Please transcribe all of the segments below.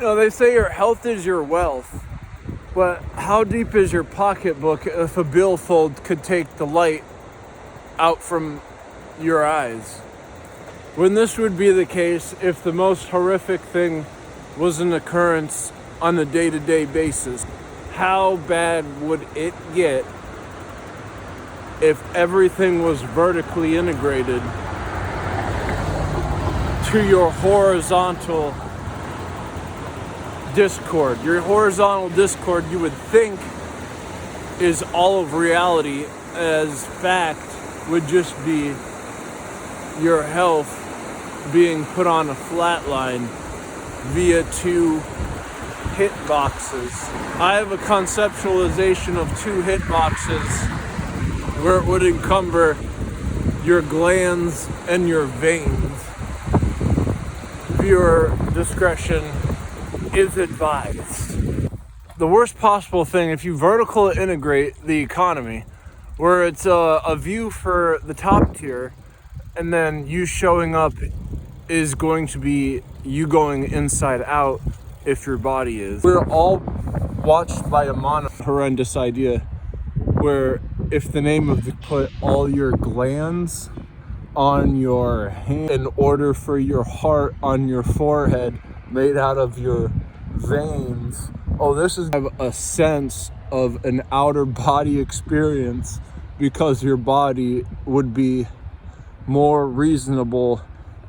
They say your health is your wealth, but how deep is your pocketbook if a billfold could take the light out from your eyes? When this would be the case if the most horrific thing was an occurrence on a day-to-day basis. How bad would it get if everything was vertically integrated to your horizontal discord? Your horizontal discord, you would think, is all of reality, as fact would just be your health being put on a flat line via two hit boxes. I have a conceptualization of two hit boxes where it would encumber your glands and your veins. Viewer discretion is advised. The worst possible thing, if you vertical integrate the economy, where it's a view for the top tier, and then you showing up is going to be you going inside out if your body is. We're all watched by a horrendous idea where if the name of the put all your glands on your hand in order for your heart on your forehead made out of your veins. Oh, this is a sense of an outer body experience because your body would be more reasonable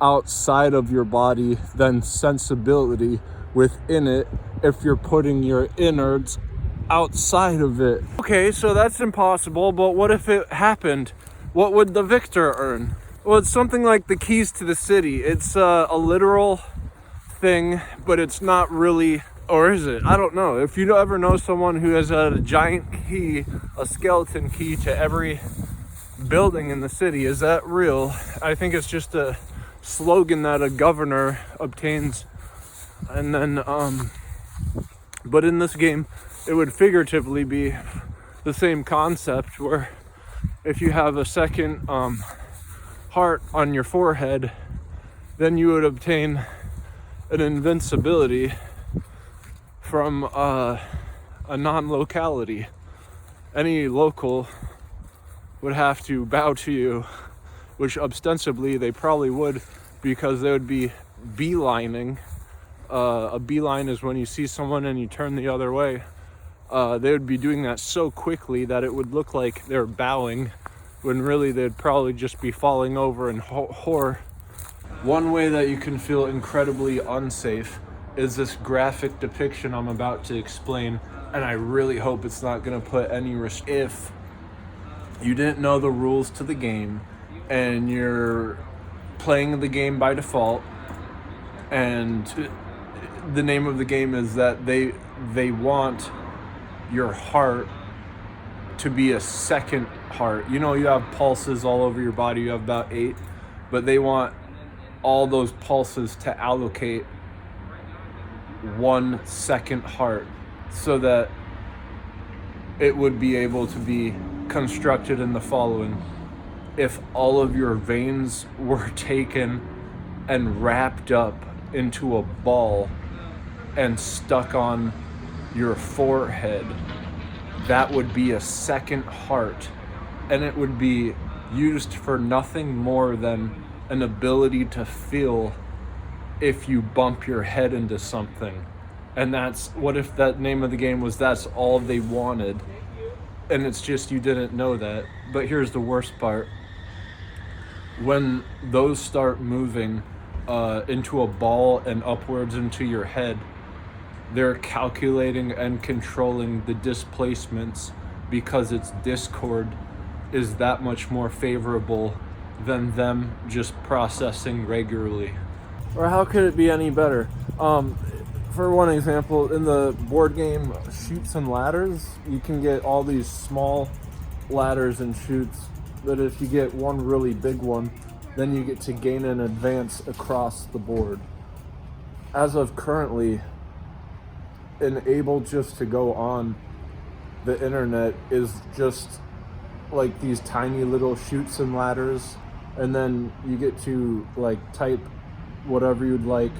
outside of your body than sensibility within it if you're putting your innards outside of it. Okay, so that's impossible, but what if it happened? What would the victor earn? Well, it's something like the keys to the city. It's a literal thing, but it's not really, or is it? I don't know. If you ever know someone who has a giant key, a skeleton key to every building in the city, is that real? I think it's just a slogan that a governor obtains, and then but in this game it would figuratively be the same concept, where if you have a second heart on your forehead, then you would obtain an invincibility from a non-locality. Any local would have to bow to you, which ostensibly they probably would, because they would be beelining. A beeline is when you see someone and you turn the other way. They would be doing that so quickly that it would look like they're bowing, when really they'd probably just be falling over in horror. One way that you can feel incredibly unsafe is this graphic depiction I'm about to explain, and I really hope it's not going to put any risk. If you didn't know the rules to the game and you're playing the game by default, and the name of the game is that they want your heart to be a second heart. You know, you have pulses all over your body, you have about 8, but they want all those pulses to allocate 1 second heart, so that it would be able to be constructed in the following. If all of your veins were taken and wrapped up into a ball and stuck on your forehead, that would be a second heart, and it would be used for nothing more than an ability to feel if you bump your head into something. And that's what if that name of the game was that's all they wanted, and it's just you didn't know that. But here's the worst part: when those start moving into a ball and upwards into your head, they're calculating and controlling the displacements, because its discord is that much more favorable than them just processing regularly. Or how could it be any better? For one example, in the board game Chutes and Ladders, you can get all these small ladders and chutes, but if you get one really big one, then you get to gain an advance across the board. As of currently, enabled just to go on the internet is just like these tiny little chutes and ladders, and then you get to like type whatever you'd like.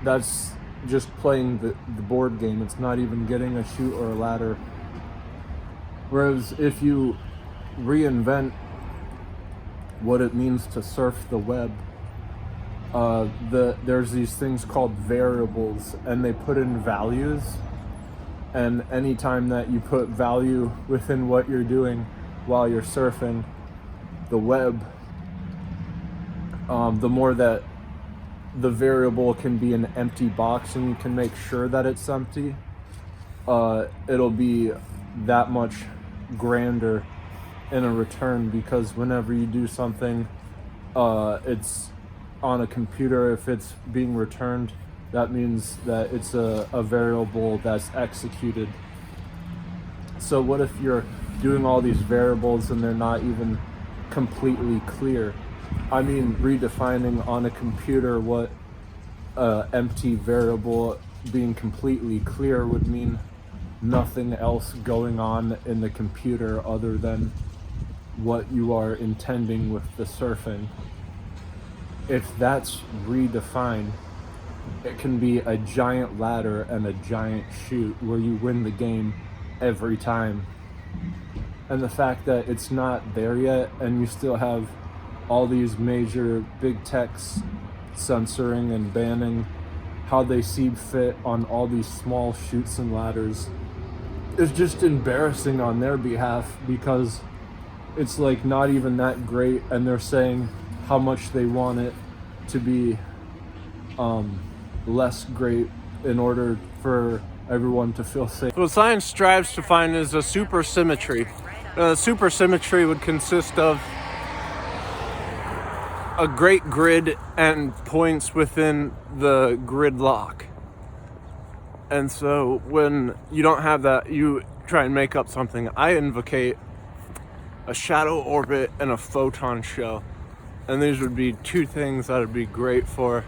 That's just playing the board game. It's not even getting a chute or a ladder. Whereas if you reinvent what it means to surf the web, there's these things called variables, and they put in values. And anytime that you put value within what you're doing while you're surfing the web, the more that the variable can be an empty box and you can make sure that it's empty, it'll be that much grander in a return, because whenever you do something, it's on a computer, if it's being returned, that means that it's a variable that's executed. So what if you're doing all these variables and they're not even completely clear? I mean, redefining on a computer what empty variable being completely clear would mean nothing else going on in the computer other than what you are intending with the surfing. If that's redefined, it can be a giant ladder and a giant chute where you win the game every time. And the fact that it's not there yet, and you still have all these major big techs censoring and banning how they see fit on all these small chutes and ladders, is just embarrassing on their behalf, because it's like not even that great, and they're saying how much they want it to be less great in order for everyone to feel safe. What science strives to find is a supersymmetry. Supersymmetry would consist of a great grid and points within the grid lock. And so when you don't have that, you try and make up something. I advocate a shadow orbit and a photon shell. And these would be two things that would be great for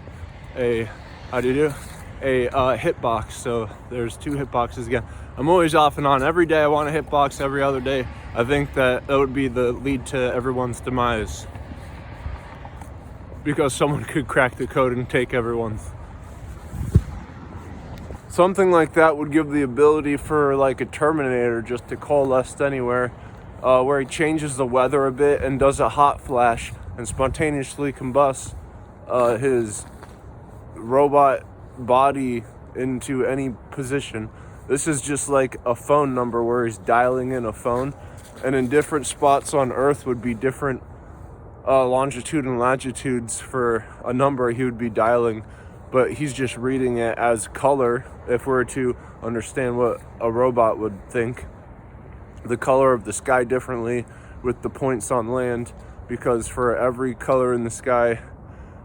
a hitbox. So there's two hitboxes again. I'm always off and on. Every day I want a hitbox, every other day. I think that would be the lead to everyone's demise, because someone could crack the code and take everyone's. Something like that would give the ability for like a Terminator just to coalesce anywhere, where he changes the weather a bit and does a hot flash and spontaneously combusts his robot body into any position. This is just like a phone number where he's dialing in a phone, and in different spots on Earth would be different longitude and latitudes for a number he would be dialing, but he's just reading it as color. If we were to understand what a robot would think, the color of the sky differently with the points on land, because for every color in the sky,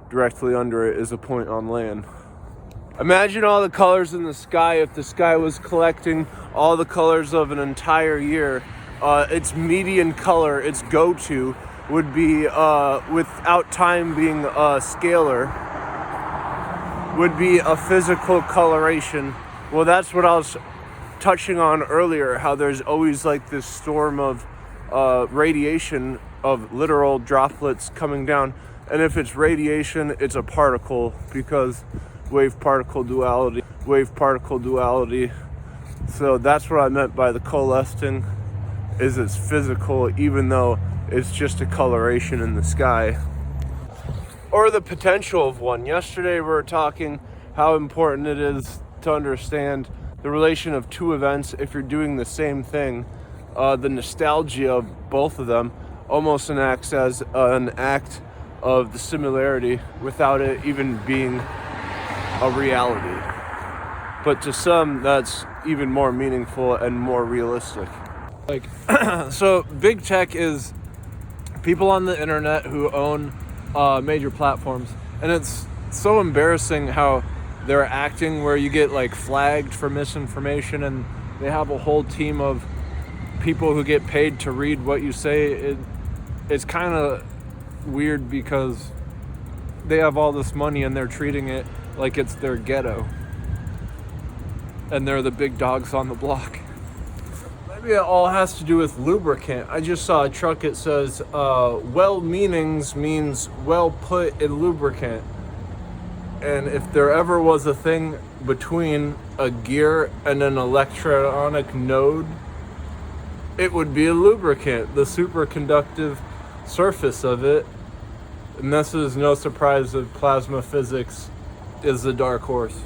directly under it is a point on land. Imagine all the colors in the sky if the sky was collecting all the colors of an entire year. Its median color, its go-to, would be, without time being a scalar, would be a physical coloration. Well, that's what I was touching on earlier, how there's always like this storm of radiation, of literal droplets coming down. And if it's radiation, it's a particle, because wave-particle duality. So that's what I meant by the coalescing, is it's physical, even though it's just a coloration in the sky. Or the potential of one. Yesterday we were talking how important it is to understand the relation of two events if you're doing the same thing. The nostalgia of both of them almost acts as an act of the similarity without it even being a reality. But to some, that's even more meaningful and more realistic. Like, so big tech is people on the internet who own major platforms, and it's so embarrassing how they're acting, where you get like flagged for misinformation, and they have a whole team of people who get paid to read what you say. It's kind of weird, because they have all this money and they're treating it like it's their ghetto, and they're the big dogs on the block. Maybe it all has to do with lubricant. I just saw a truck, it says well meanings means well put in lubricant. And if there ever was a thing between a gear and an electronic node, it would be a lubricant, the superconductive surface of it. And this is no surprise that plasma physics is the dark horse.